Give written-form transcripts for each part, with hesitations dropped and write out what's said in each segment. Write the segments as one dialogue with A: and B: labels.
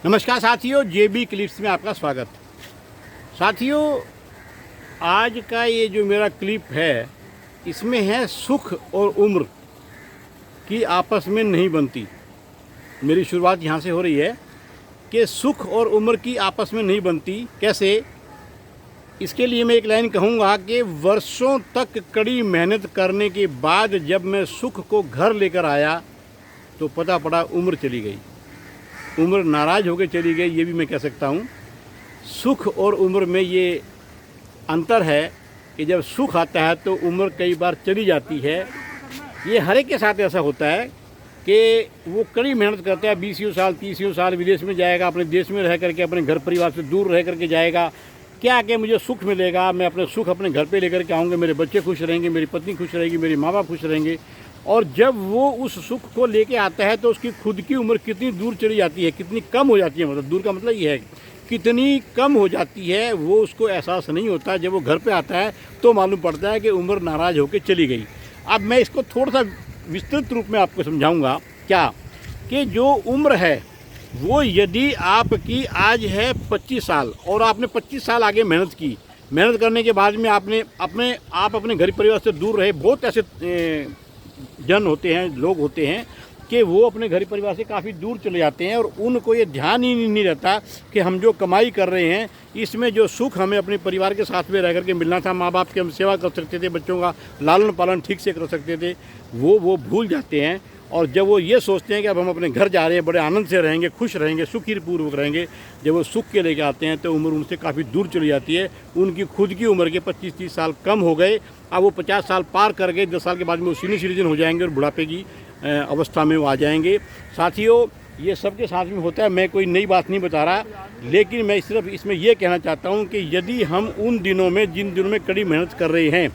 A: नमस्कार साथियों, जेबी क्लिप्स में आपका स्वागत। साथियों, आज का ये जो मेरा क्लिप है इसमें है सुख और उम्र की आपस में नहीं बनती। मेरी शुरुआत यहाँ से हो रही है कि सुख और उम्र की आपस में नहीं बनती कैसे। इसके लिए मैं एक लाइन कहूँगा कि वर्षों तक कड़ी मेहनत करने के बाद जब मैं सुख को घर लेकर आया तो पता पड़ा उम्र चली गई, उम्र नाराज़ होकर चली गई। ये भी मैं कह सकता हूँ। सुख और उम्र में ये अंतर है कि जब सुख आता है तो उम्र कई बार चली जाती है। ये हर एक के साथ ऐसा होता है कि वो कड़ी मेहनत करता है, 20 साल 30 साल विदेश में जाएगा, अपने देश में रह करके अपने घर परिवार से दूर रह करके जाएगा। क्या कि मुझे सुख मिलेगा, मैं अपने सुख अपने घर पे लेकर के आऊँगा, मेरे बच्चे खुश रहेंगे, मेरी पत्नी खुश रहेगी, मेरे माँ बाप खुश रहेंगे। और जब वो उस सुख को लेके आता है तो उसकी खुद की उम्र कितनी दूर चली जाती है, कितनी कम हो जाती है। मतलब दूर का मतलब ये है कितनी कम हो जाती है, वो उसको एहसास नहीं होता। जब वो घर पे आता है तो मालूम पड़ता है कि उम्र नाराज़ होकर चली गई। अब मैं इसको थोड़ा सा विस्तृत रूप में आपको समझाऊंगा क्या कि जो उम्र है वो यदि आपकी आज है 25 साल और आपने 25 साल आगे मेहनत की, मेहनत करने के बाद में आपने अपने घर परिवार से दूर रहे। बहुत ऐसे जन होते हैं, लोग होते हैं कि वो अपने घर परिवार से काफ़ी दूर चले जाते हैं और उनको ये ध्यान ही नहीं रहता कि हम जो कमाई कर रहे हैं इसमें जो सुख हमें अपने परिवार के साथ में रह करके मिलना था, माँ बाप की हम सेवा कर सकते थे, बच्चों का लालन पालन ठीक से कर सकते थे, वो भूल जाते हैं। और जब वो ये सोचते हैं कि अब हम अपने घर जा रहे हैं, बड़े आनंद से रहेंगे, खुश रहेंगे, सुखी पूर्वक रहेंगे, जब वो सुख के लेके आते हैं तो उम्र उनसे काफ़ी दूर चली जाती है। उनकी खुद की उम्र के 25-30 साल कम हो गए। अब वो 50 साल पार कर गए, 10 साल के बाद में वो सीनियर सिटीजन हो जाएंगे और बुढ़ापे की अवस्था में वो आ जाएंगे। साथियों, ये सबके साथ में होता है, मैं कोई नई बात नहीं बता रहा, लेकिन मैं सिर्फ इसमें यह कहना चाहता हूँ कि यदि हम उन दिनों में, जिन दिनों में कड़ी मेहनत कर रहे हैं,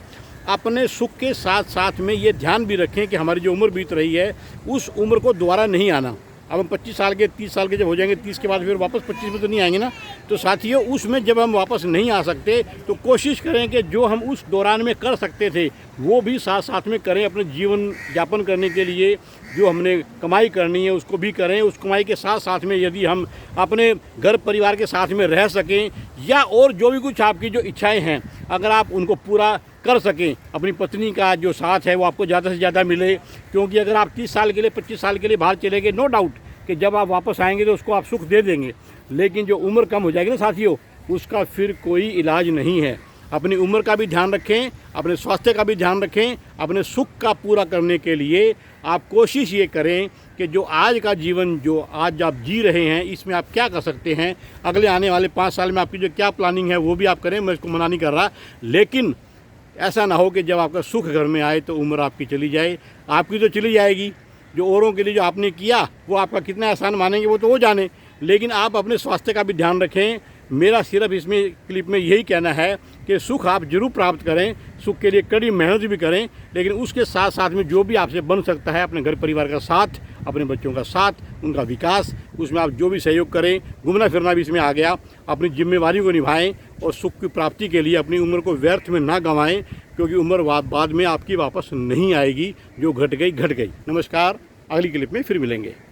A: अपने सुख के साथ साथ में ये ध्यान भी रखें कि हमारी जो उम्र बीत रही है उस उम्र को दोबारा नहीं आना। अब हम 25 साल के 30 साल के जब हो जाएंगे, 30 के बाद फिर वापस 25 में तो नहीं आएंगे ना। तो साथियों, उसमें जब हम वापस नहीं आ सकते तो कोशिश करें कि जो हम उस दौरान में कर सकते थे वो भी साथ साथ में करें। अपने जीवन यापन करने के लिए जो हमने कमाई करनी है उसको भी करें। उस कमाई के साथ साथ में यदि हम अपने घर परिवार के साथ में रह सकें या और जो भी कुछ आपकी जो इच्छाएँ हैं अगर आप उनको पूरा कर सकें, अपनी पत्नी का जो साथ है वो आपको ज़्यादा से ज़्यादा मिले। क्योंकि अगर आप 30 साल के लिए 25 साल के लिए बाहर चले गए, नो डाउट कि जब आप वापस आएंगे तो उसको आप सुख दे देंगे, लेकिन जो उम्र कम हो जाएगी ना साथियों, उसका फिर कोई इलाज नहीं है। अपनी उम्र का भी ध्यान रखें, अपने स्वास्थ्य का भी ध्यान रखें। अपने सुख का पूरा करने के लिए आप कोशिश ये करें कि जो आज का जीवन जो आज आप जी रहे हैं इसमें आप क्या कर सकते हैं, अगले आने वाले 5 साल में आपकी जो क्या प्लानिंग है वो भी आप करें। मैं इसको मना नहीं कर रहा, लेकिन ऐसा ना हो कि जब आपका सुख घर में आए तो उम्र आपकी चली जाए। आपकी तो चली जाएगी, जो औरों के लिए जो आपने किया वो आपका कितना एहसान मानेंगे वो तो वो जाने, लेकिन आप अपने स्वास्थ्य का भी ध्यान रखें। मेरा सिर्फ इसमें क्लिप में यही कहना है कि सुख आप जरूर प्राप्त करें, सुख के लिए कड़ी मेहनत भी करें, लेकिन उसके साथ साथ में जो भी आपसे बन सकता है, अपने घर परिवार का साथ, अपने बच्चों का साथ, उनका विकास, उसमें आप जो भी सहयोग करें। घूमना फिरना भी इसमें आ गया। अपनी जिम्मेवारी को निभाएं और सुख की प्राप्ति के लिए अपनी उम्र को व्यर्थ में ना गंवाएं, क्योंकि उम्र बाद में आपकी वापस नहीं आएगी। जो घट गई घट गई। नमस्कार, अगली क्लिप में फिर मिलेंगे।